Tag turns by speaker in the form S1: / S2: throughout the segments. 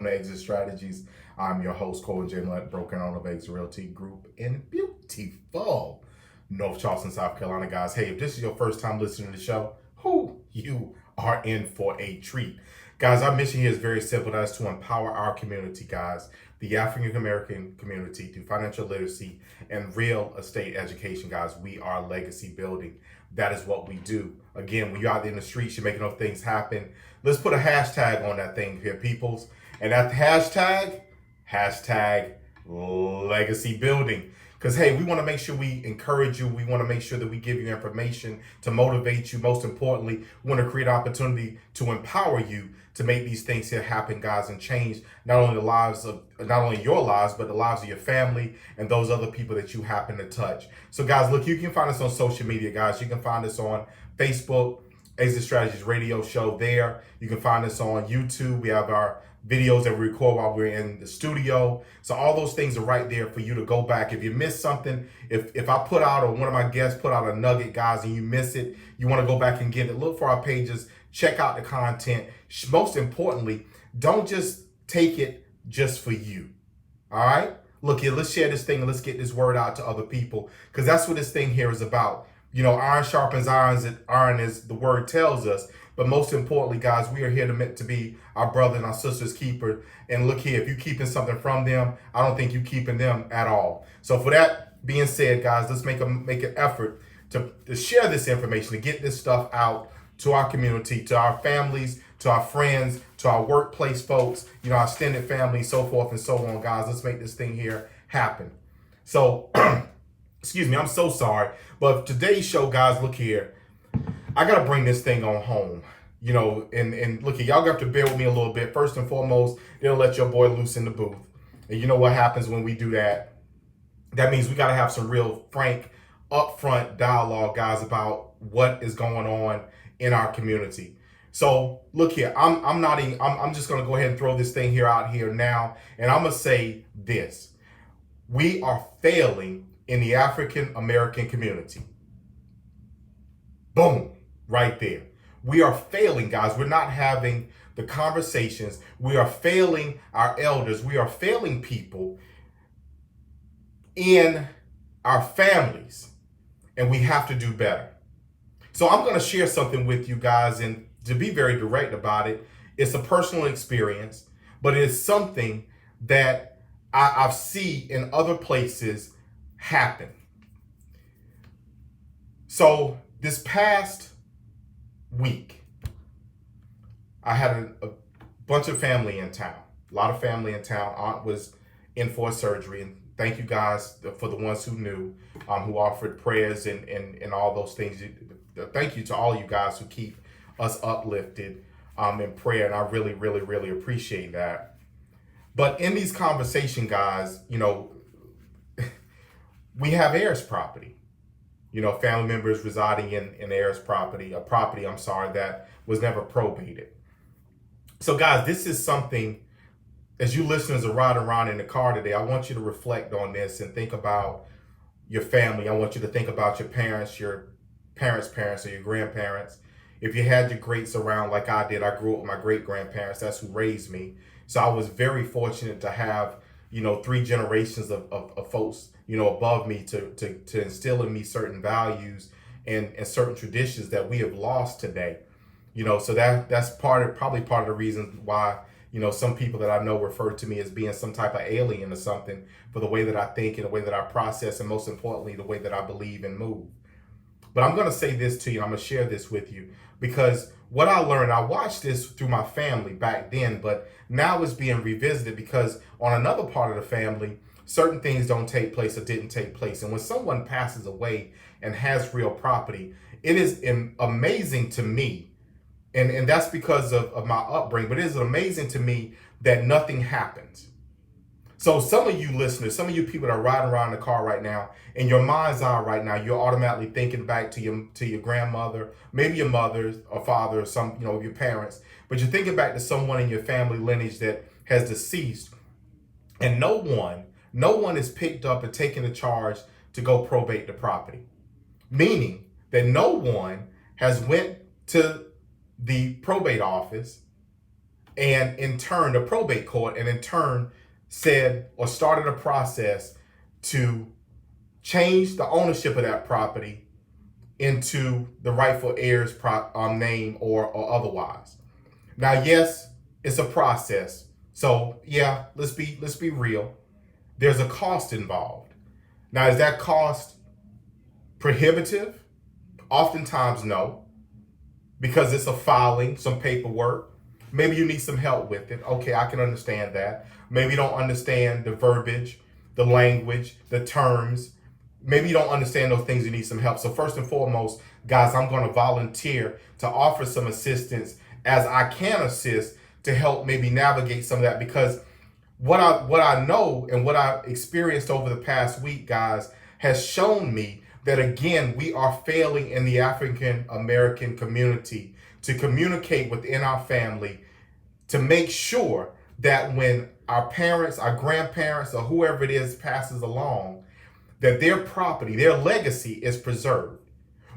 S1: Exit Strategies. I'm your host, Cole J. Mutt, broker and owner of Exit Realty Group in beautiful North Charleston, South Carolina, guys. Hey, if this is your first time listening to the show, you are in for a treat. Guys, our mission here is very simple. That is to empower our community, guys, the African American community through financial literacy and real estate education, guys. We are legacy building. That is what we do. Again, when you're out there in the streets, you're making those things happen. Let's put a hashtag on that thing here, peoples. And that hashtag legacy building. Because, hey, we want to make sure we encourage you. We want to make sure that we give you information to motivate you. Most importantly, we want to create opportunity to empower you to make these things here happen, guys, and change not only your lives, but the lives of your family and those other people that you happen to touch. So, guys, look, you can find us on social media, guys. You can find us on Facebook, Exit Strategies Radio Show there. You can find us on YouTube. We have our videos that we record while we're in the studio. So all those things are right there for you to go back. If you miss something, if I put out or one of my guests put out a nugget, guys, and you miss it, you want to go back and get it, look for our pages, check out the content. Most importantly, don't just take it just for you. All right? Look here, let's share this thing and let's get this word out to other people, because that's what this thing here is about. You know, iron sharpens iron, as the word tells us. But most importantly, guys, we are here to be our brother and our sister's keeper. And look here, if you're keeping something from them, I don't think you're keeping them at all. So for that being said, guys, let's make an effort to share this information, to get this stuff out to our community, to our families, to our friends, to our workplace folks, you know, our extended family, so forth and so on, guys. Let's make this thing here happen. So, excuse me, I'm so sorry. But today's show, guys, look here. I got to bring this thing on home, you know, and look, y'all got to bear with me a little bit. First and foremost, they'll let your boy loose in the booth. And you know what happens when we do that? That means we got to have some real frank, upfront dialogue, guys, about what is going on in our community. So look here, I'm just going to go ahead and throw this thing here out here now. And I'm going to say this. We are failing in the African American community. Boom. Right there. We are failing, guys. We're not having the conversations. We are failing our elders. We are failing people in our families. And we have to do better. So I'm going to share something with you guys. And to be very direct about it, it's a personal experience, but it is something that I've seen in other places happen. So this past week, I had a bunch of family in town, a lot of family in town. Aunt was in for surgery, and thank you guys for the ones who knew, who offered prayers and all those things. Thank you to all you guys who keep us uplifted in prayer, and I really, really, really appreciate that. But in these conversations, guys, you know, we have heirs property. You know, family members residing in heirs property, that was never probated. So, guys, this is something, as you listeners are riding around in the car today, I want you to reflect on this and think about your family. I want you to think about your parents, parents, or your grandparents. If you had your greats around like I did, I grew up with my great-grandparents. That's who raised me. So I was very fortunate to have, you know, 3 generations of folks, you know, above me to instill in me certain values and certain traditions that we have lost today. You know, so that's probably part of the reason why, you know, some people that I know refer to me as being some type of alien or something, for the way that I think and the way that I process, and most importantly, the way that I believe and move. But I'm going to say this to you, and I'm going to share this with you, because what I learned, I watched this through my family back then, but now it's being revisited because on another part of the family, certain things don't take place or didn't take place. And when someone passes away and has real property, it is amazing to me, and that's because of my upbringing, but it is amazing to me that nothing happens. So some of you listeners, some of you people that are riding around in the car right now, in your mind's eye right now, you're automatically thinking back to your grandmother, maybe your mother or father or some, you know, your parents, but you're thinking back to someone in your family lineage that has deceased, and no one is picked up and taken the charge to go probate the property. Meaning that no one has went to the probate office and in turn the probate court, and in turn said or started a process to change the ownership of that property into the rightful heir's name or otherwise. Now, yes, it's a process. So yeah, let's be real. There's a cost involved. Now, is that cost prohibitive? Oftentimes, no, because it's a filing, some paperwork. Maybe you need some help with it. Okay, I can understand that. Maybe you don't understand the verbiage, the language, the terms. Maybe you don't understand those things. You need some help. So first and foremost, guys, I'm going to volunteer to offer some assistance as I can assist to help maybe navigate some of that, because what I know and what I experienced over the past week, guys, has shown me that again, we are failing in the African American community to communicate within our family to make sure that when our parents, our grandparents, or whoever it is passes along, that their property, their legacy is preserved.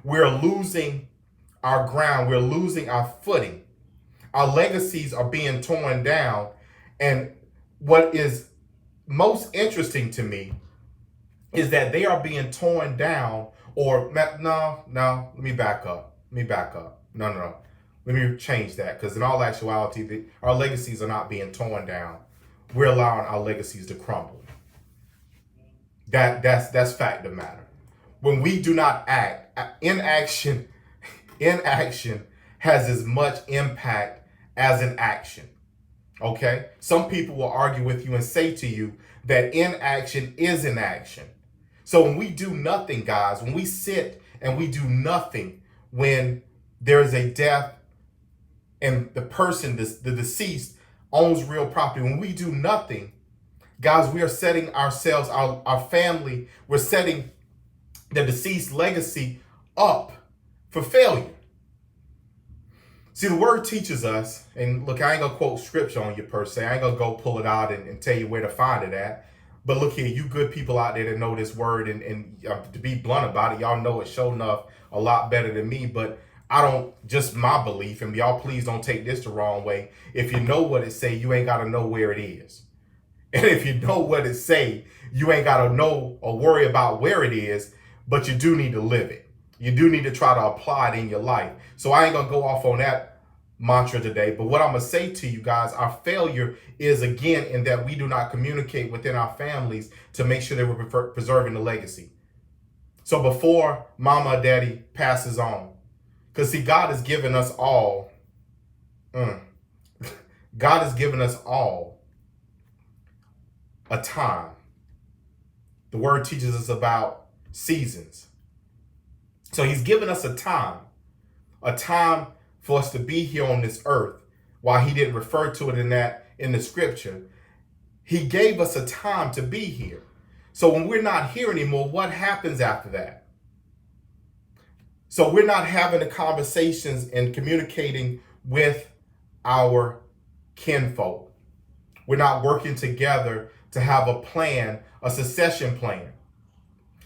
S1: We're losing our ground. We're losing our footing. Our legacies are being torn down. And what is most interesting to me is that they are being torn down, or no, let me back up. No. Let me change that, because in all actuality, our legacies are not being torn down. We're allowing our legacies to crumble. That's fact of the matter. When we do not act, inaction has as much impact as an action. Okay? Some people will argue with you and say to you that inaction is inaction. So when we do nothing, guys, when we sit and we do nothing, when there is a death and the person, the deceased, owns real property, when we do nothing, guys, we are setting ourselves, our family, we're setting the deceased legacy up for failure. See, the word teaches us, and look, I ain't gonna quote scripture on you per se. I ain't gonna go pull it out and tell you where to find it at. But look here, you good people out there that know this word, and to be blunt about it, y'all know it sure enough a lot better than me. But I don't, just my belief, and y'all please don't take this the wrong way. If you know what it say, you ain't gotta know where it is. And if you know what it say, you ain't gotta know or worry about where it is, but you do need to live it. You do need to try to apply it in your life. So I ain't gonna go off on that mantra today, but what I'm gonna say to you guys, our failure is again in that we do not communicate within our families to make sure that we're preserving the legacy. So before mama or daddy passes on, because see, God has given us all, God has given us all a time. The word teaches us about seasons. So he's given us a time for us to be here on this earth. While he didn't refer to it in the scripture, he gave us a time to be here. So when we're not here anymore, what happens after that? So we're not having the conversations and communicating with our kinfolk. We're not working together to have a plan, a succession plan.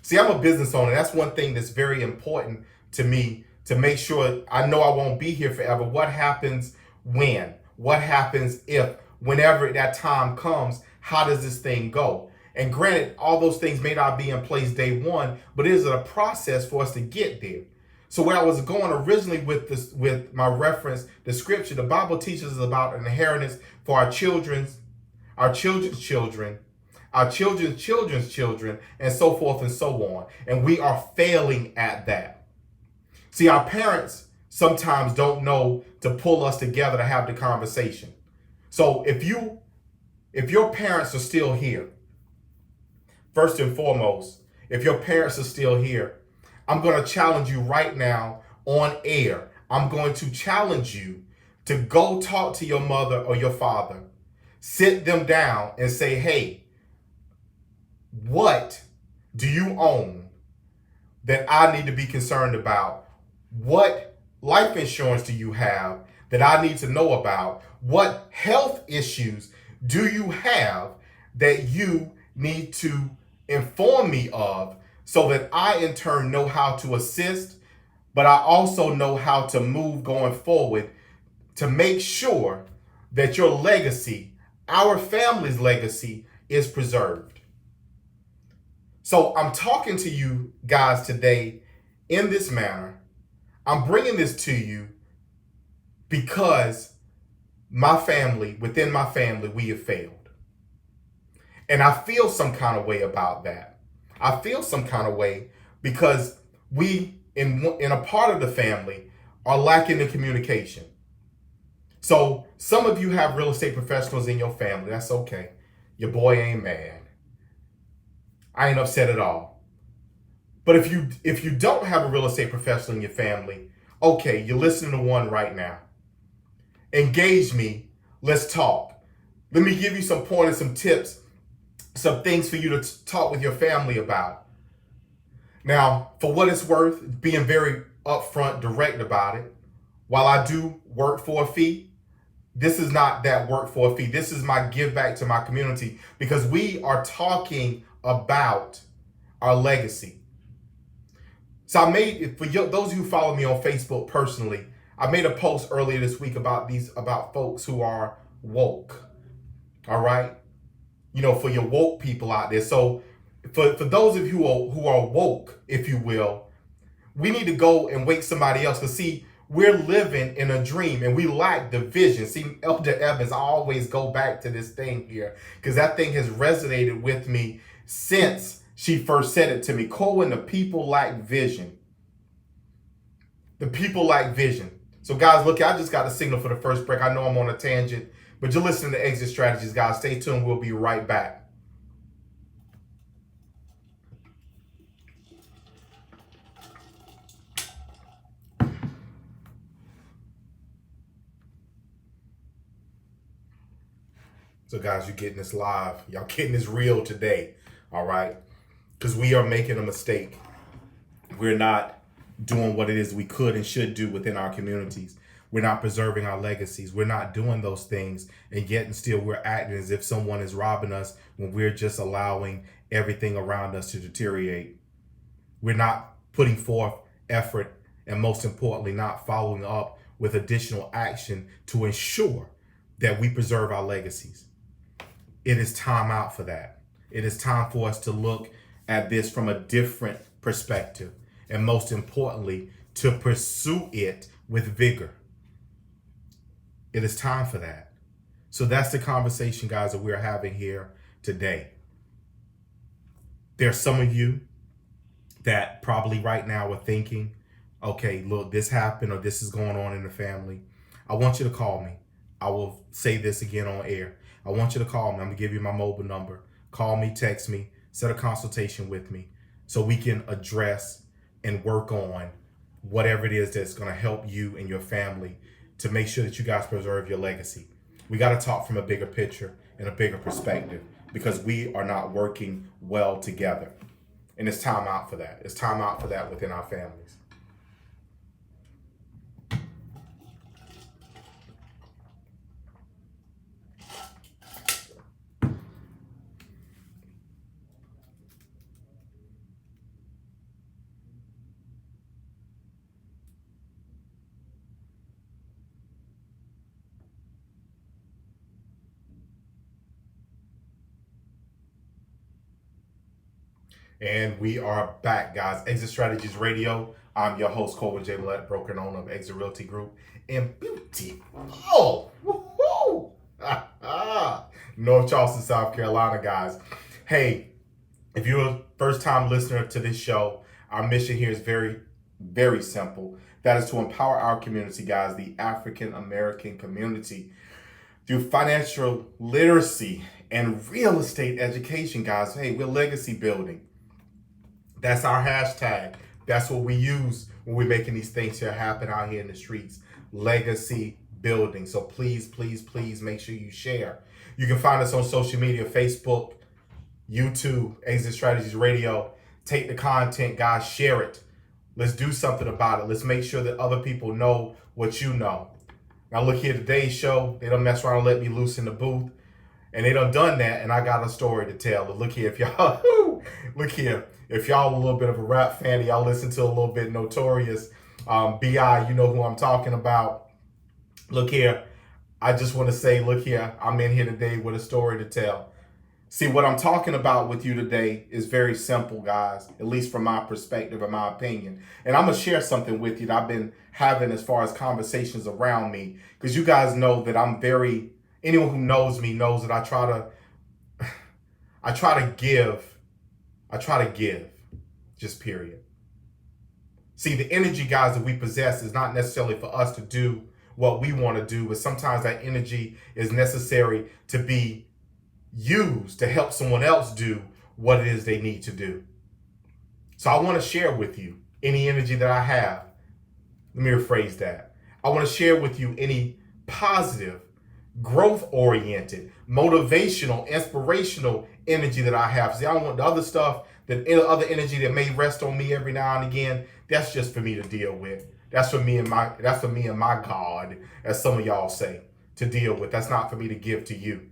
S1: See, I'm a business owner. That's one thing that's very important to me, to make sure I know I won't be here forever. What happens when? What happens if? Whenever that time comes, how does this thing go? And granted, all those things may not be in place day one, but it is a process for us to get there. So where I was going originally with this, with my reference, the scripture, the Bible teaches us about an inheritance for our children's children, our children's children's children, and so forth and so on. And we are failing at that. See, our parents sometimes don't know to pull us together to have the conversation. So if your parents are still here, first and foremost, if your parents are still here, I'm going to challenge you right now on air. I'm going to challenge you to go talk to your mother or your father. Sit them down and say, hey, what do you own that I need to be concerned about? What life insurance do you have that I need to know about? What health issues do you have that you need to inform me of, so that I in turn know how to assist, but I also know how to move going forward to make sure that your legacy, our family's legacy, is preserved. So I'm talking to you guys today in this manner. I'm bringing this to you because within my family, we have failed. And I feel some kind of way about that. I feel some kind of way because we, in a part of the family, are lacking in communication. So some of you have real estate professionals in your family. That's okay. Your boy ain't mad. I ain't upset at all. But if you don't have a real estate professional in your family, okay, you're listening to one right now. Engage me. Let's talk. Let me give you some pointers, some tips, some things for you to talk with your family about. Now, for what it's worth, being very upfront, direct about it, while I do work for a fee, this is not that work for a fee. This is my give back to my community because we are talking about our legacy. So I made, those of you who follow me on Facebook personally, I made a post earlier this week about folks who are woke. All right? For your woke people out there. So for those of you who are woke, if you will, we need to go and wake somebody else. Because see, we're living in a dream and we lack the vision. See, Elder Evans, I always go back to this thing here because that thing has resonated with me since she first said it to me. Cohen, the people lack vision. The people lack vision. So guys, look, I just got a signal for the first break. I know I'm on a tangent, but you're listening to Exit Strategies, guys. Stay tuned. We'll be right back. So guys, you're getting this live. Y'all getting this real today, all right? Because we are making a mistake. We're not doing what it is we could and should do within our communities. We're not preserving our legacies. We're not doing those things, and yet and still we're acting as if someone is robbing us when we're just allowing everything around us to deteriorate. We're not putting forth effort, and most importantly, not following up with additional action to ensure that we preserve our legacies. It is time out for that. It is time for us to look at this from a different perspective, and most importantly, to pursue it with vigor. It is time for that. So that's the conversation, guys, that we're having here today. There's some of you that probably right now are thinking, okay, look, this happened or this is going on in the family. I want you to call me. I will say this again on air. I want you to call me. I'm going to give you my mobile number. Call me, text me, set a consultation with me so we can address and work on whatever it is that's going to help you and your family to make sure that you guys preserve your legacy. We got to talk from a bigger picture and a bigger perspective because we are not working well together. And it's time out for that. It's time out for that within our families. And we are back, guys. Exit Strategies Radio. I'm your host, Colvin J. Millett, broker and owner of Exit Realty Group in beautiful North Charleston, South Carolina, guys. Hey, if you're a first-time listener to this show, our mission here is very, very simple. That is to empower our community, guys, the African American community, through financial literacy and real estate education, guys. Hey, we're legacy building. That's our hashtag. That's what we use when we're making these things here happen out here in the streets. Legacy building. So please, please, please make sure you share. You can find us on social media, Facebook, YouTube, Exit Strategies Radio. Take the content, guys, share it. Let's do something about it. Let's make sure that other people know what you know. Now look here, today's show, they don't mess around and let me loose in the booth. And they done that, and I got a story to tell. But look here, if y'all a little bit of a rap fan, y'all listen to a little bit Notorious, B.I., you know who I'm talking about. Look here, I just want to say, look here, I'm in here today with a story to tell. See, what I'm talking about with you today is very simple, guys, at least from my perspective and my opinion. And I'm going to share something with you that I've been having as far as conversations around me, because you guys know that anyone who knows me knows that I try to give, just period. See, the energy, guys, that we possess is not necessarily for us to do what we want to do, but sometimes that energy is necessary to be used to help someone else do what it is they need to do. So I want to share with you any energy that I have. Let me rephrase that. I want to share with you any positive, growth-oriented, motivational, inspirational energy that I have. See, I don't want the other stuff, the other energy that may rest on me every now and again. That's just for me to deal with. That's for me and my God, as some of y'all say, to deal with. That's not for me to give to you.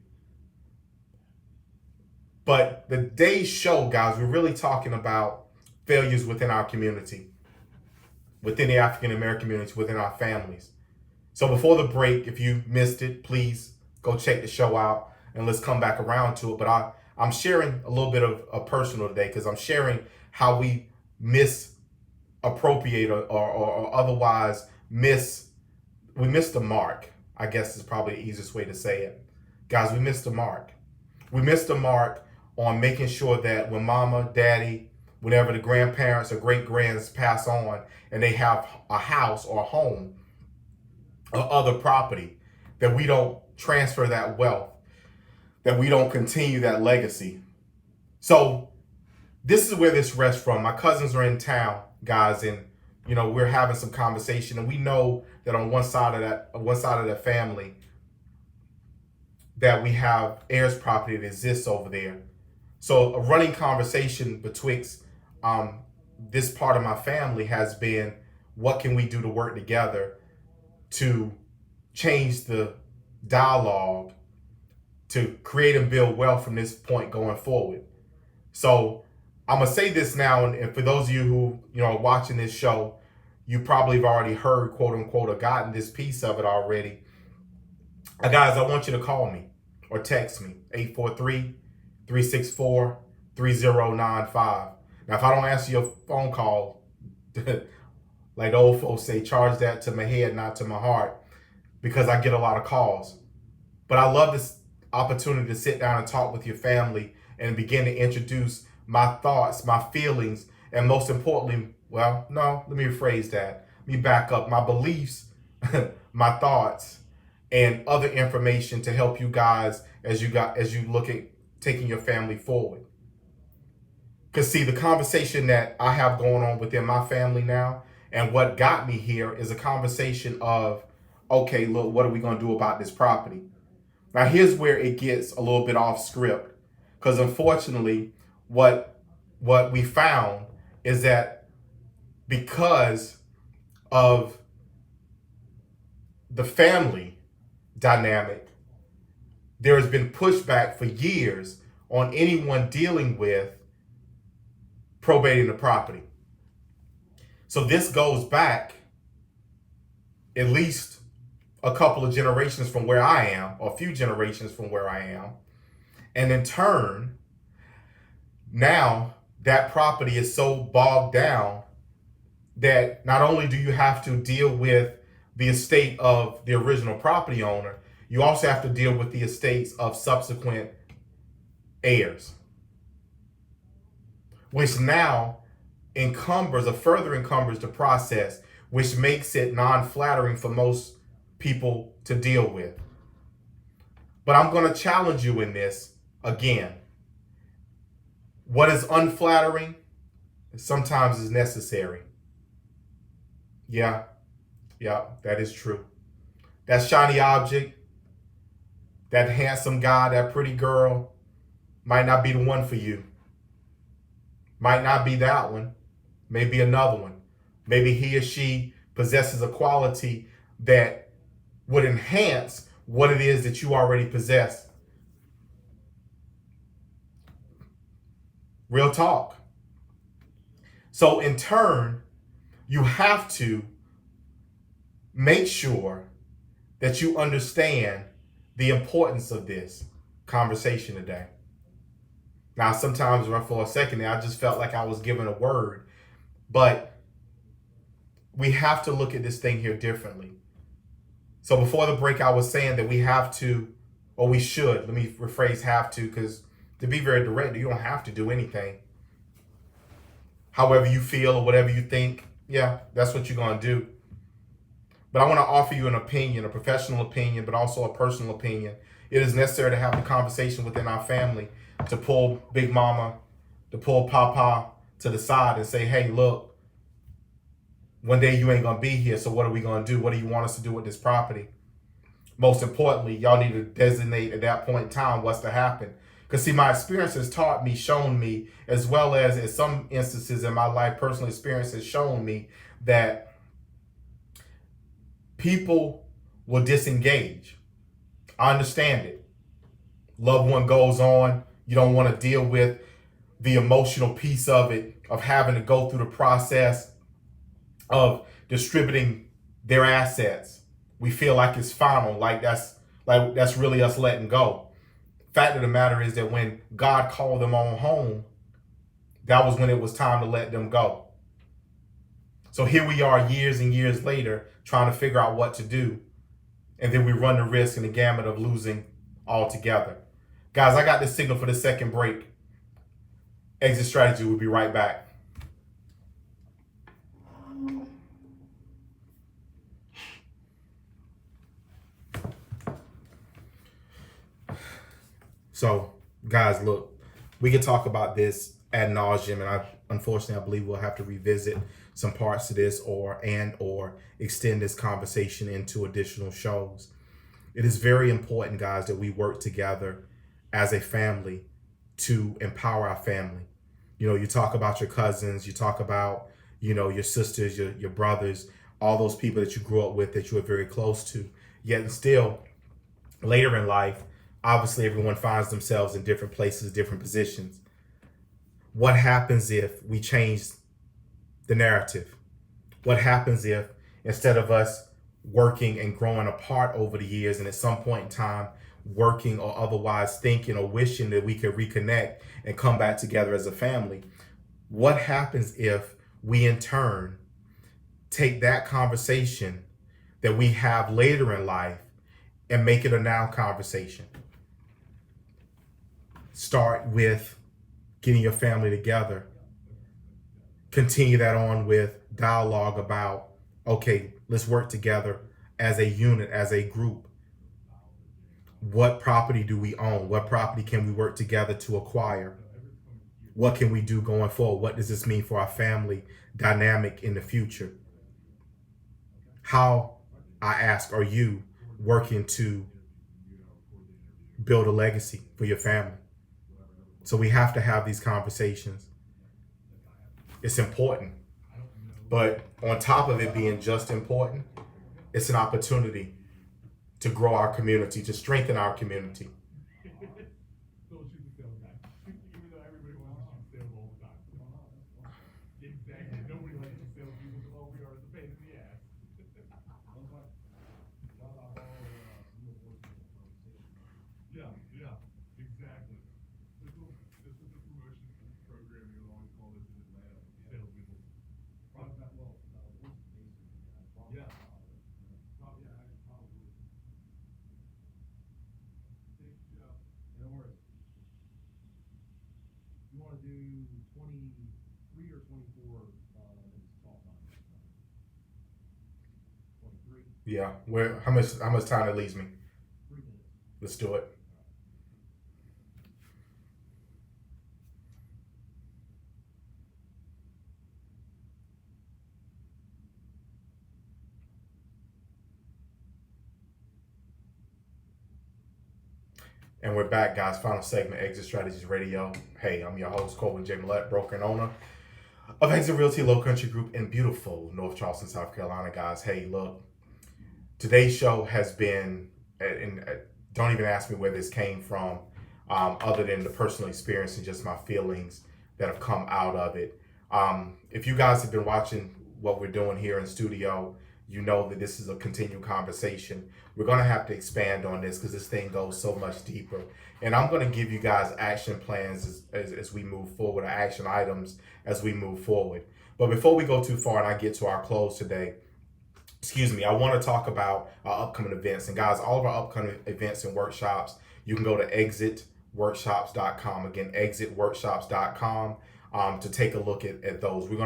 S1: But the day's show, guys, we're really talking about failures within our community, within the African American community, within our families. So before the break, if you missed it, please go check the show out and let's come back around to it. But I'm sharing a little bit of a personal today, because I'm sharing how we misappropriate or otherwise miss the mark, I guess is probably the easiest way to say it. Guys, we missed the mark. We missed the mark on making sure that when mama, daddy, whenever the grandparents or great-grands pass on and they have a house or a home or other property, that we don't transfer that wealth, that we don't continue that legacy. So this is where this rests from. My cousins are in town, guys, and we're having some conversation, and we know that on one side of that family, that we have heirs property that exists over there. So a running conversation betwixt this part of my family has been, what can we do to work together to change the dialogue, to create and build wealth from this point going forward. So I'm going to say this now, and for those of you who are watching this show, you probably have already heard, quote unquote, or gotten this piece of it already. Guys, I want you to call me or text me, 843-364-3095. Now, if I don't answer your phone call, like the old folks say, charge that to my head, not to my heart, because I get a lot of calls. But I love this opportunity to sit down and talk with your family and begin to introduce my thoughts, my feelings, and most importantly, let me rephrase that. Let me back up. My beliefs, my thoughts, and other information to help you guys as you look at taking your family forward. Because see, the conversation that I have going on within my family now, and what got me here, is a conversation of, okay, look, what are we going to do about this property? Now, here's where it gets a little bit off script, because unfortunately, what we found is that because of the family dynamic, there has been pushback for years on anyone dealing with probating the property. So this goes back at least a couple of generations from where I am, or a few generations from where I am. And in turn, now that property is so bogged down that not only do you have to deal with the estate of the original property owner, you also have to deal with the estates of subsequent heirs, which now further encumbers the process, which makes it non-flattering for most people to deal with. But I'm going to challenge you in this again. What is unflattering sometimes is necessary. Yeah, that is true. That shiny object, that handsome guy, that pretty girl might not be the one for you. Might not be that one. Maybe another one. Maybe he or she possesses a quality that would enhance what it is that you already possess. Real talk. So in turn, you have to make sure that you understand the importance of this conversation today. Now, sometimes for a second there, I just felt like I was given a word, but we have to look at this thing here differently. So before the break, I was saying that we have to, or we should, let me rephrase have to, because to be very direct, you don't have to do anything. However you feel or whatever you think, yeah, that's what you're going to do. But I want to offer you an opinion, a professional opinion, but also a personal opinion. It is necessary to have the conversation within our family to pull Big Mama, to pull Papa to the side and say, hey, look, one day you ain't going to be here, so what are we going to do? What do you want us to do with this property? Most importantly, y'all need to designate at that point in time what's to happen. Because see, my experience has taught me, shown me, as well as in some instances in my life, personal experience has shown me that people will disengage. I understand it. Loved one goes on. You don't want to deal with the emotional piece of it, of having to go through the process of distributing their assets. We feel like it's final, like that's really us letting go. Fact of the matter is that when God called them on home, that was when it was time to let them go. So here we are years and years later trying to figure out what to do. And then we run the risk and the gamut of losing altogether. Guys, I got this signal for the second break. Exit Strategy will be right back. So, guys, look, we can talk about this ad nauseum, and unfortunately, I believe we'll have to revisit some parts of this or extend this conversation into additional shows. It is very important, guys, that we work together as a family to empower our family. You know, you talk about your cousins, you talk about, your sisters, your brothers, all those people that you grew up with that you were very close to. Yet still, later in life, obviously everyone finds themselves in different places, different positions. What happens if we change the narrative? What happens if instead of us working and growing apart over the years and at some point in time working or otherwise thinking or wishing that we could reconnect and come back together as a family, what happens if we in turn take that conversation that we have later in life and make it a now conversation? Start with getting your family together. Continue that on with dialogue about, okay, let's work together as a unit, as a group. What property do we own? What property can we work together to acquire? What can we do going forward? What does this mean for our family dynamic in the future? How, I ask, are you working to build a legacy for your family? So we have to have these conversations. It's important. But on top of it being just important, it's an opportunity to grow our community, to strengthen our community. Yeah. How much time it leaves me? Let's do it. And we're back, guys. Final segment, Exit Strategies Radio. Hey, I'm your host, Colvin J. Millette, broker and owner of Exit Realty Low Country Group in beautiful North Charleston, South Carolina, guys. Hey, look, today's show has been, and don't even ask me where this came from, other than the personal experience and just my feelings that have come out of it. If you guys have been watching what we're doing here in studio, you know that this is a continued conversation. We're going to have to expand on this because this thing goes so much deeper. And I'm going to give you guys action plans as we move forward, or action items as we move forward. But before we go too far and I get to our close today, I want to talk about our upcoming events. And guys, all of our upcoming events and workshops, you can go to exitworkshops.com. Again, exitworkshops.com to take a look at those. Your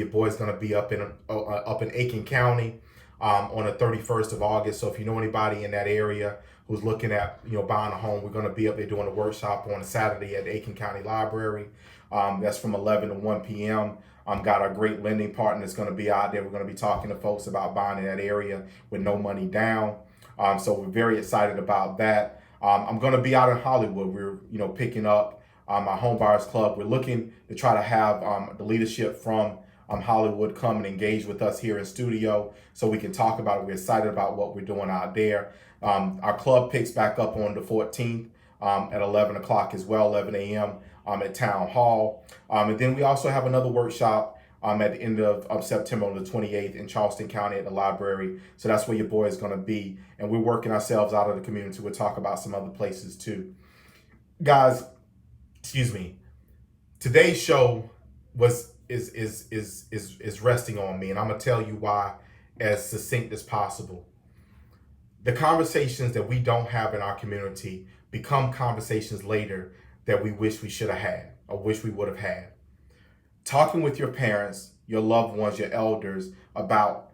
S1: boy's going to be up in Aiken County on the 31st of August. So if you know anybody in that area who's looking at buying a home, we're going to be up there doing a workshop on a Saturday at the Aiken County Library. That's from 11 to 1 p.m. Got our great lending partner that's going to be out there. We're going to be talking to folks about buying in that area with no money down. So we're very excited about that. I'm going to be out in Hollywood. We're picking up our Home Buyers Club. We're looking to try to have the leadership from Hollywood come and engage with us here in studio so we can talk about it. We're excited about what we're doing out there. Our club picks back up on the 14th at 11 o'clock as well, 11 a.m. At Town Hall. And then we also have another workshop at the end of September on the 28th in Charleston County at the library. So that's where your boy is going to be. And we're working ourselves out of the community. We'll talk about some other places too. Guys, today's show is resting on me, and I'm gonna tell you why as succinct as possible. The conversations that we don't have in our community become conversations later that we wish we should have had or wish we would have had. Talking with your parents, your loved ones, your elders about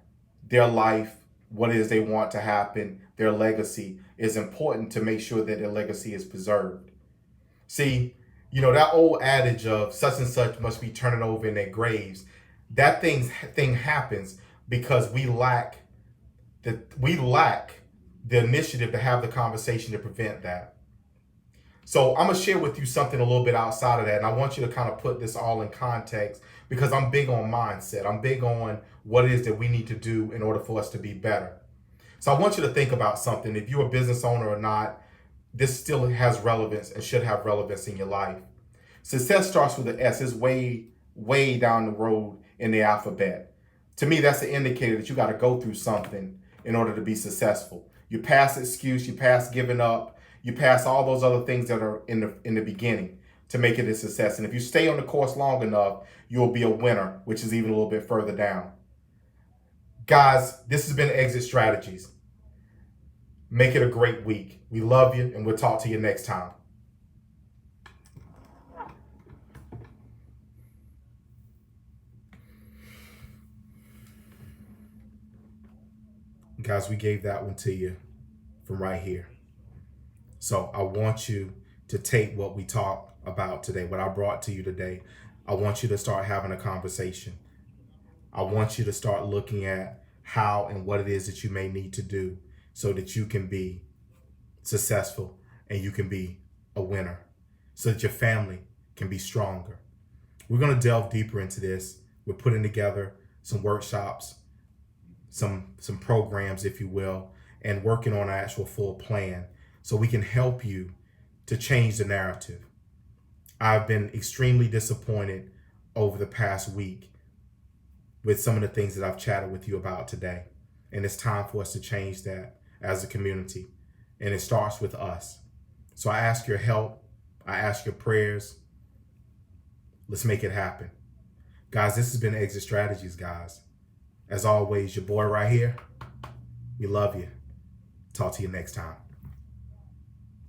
S1: their life, what it is they want to happen, their legacy is important to make sure that their legacy is preserved. See, that old adage of such and such must be turning over in their graves, that thing happens because we lack the initiative to have the conversation to prevent that. So I'm going to share with you something a little bit outside of that. And I want you to kind of put this all in context because I'm big on mindset. I'm big on what it is that we need to do in order for us to be better. So I want you to think about something. If you're a business owner or not, this still has relevance and should have relevance in your life. Success starts with an S. It's way, way down the road in the alphabet. To me, that's an indicator that you got to go through something in order to be successful. You pass excuse, you pass giving up, you pass all those other things that are in the beginning to make it a success. And if you stay on the course long enough, you'll be a winner, which is even a little bit further down. Guys, this has been Exit Strategies. Make it a great week. We love you, and we'll talk to you next time. Guys, we gave that one to you from right here. So I want you to take what we talked about today, what I brought to you today. I want you to start having a conversation. I want you to start looking at how and what it is that you may need to do so that you can be successful and you can be a winner, so that your family can be stronger. We're going to delve deeper into this. We're putting together some workshops, some programs, if you will, and working on an actual full plan so we can help you to change the narrative. I've been extremely disappointed over the past week with some of the things that I've chatted with you about today. And it's time for us to change that as a community. And it starts with us. So I ask your help. I ask your prayers. Let's make it happen. Guys, this has been Exit Strategies, guys. As always, your boy right here. We love you. Talk to you next time.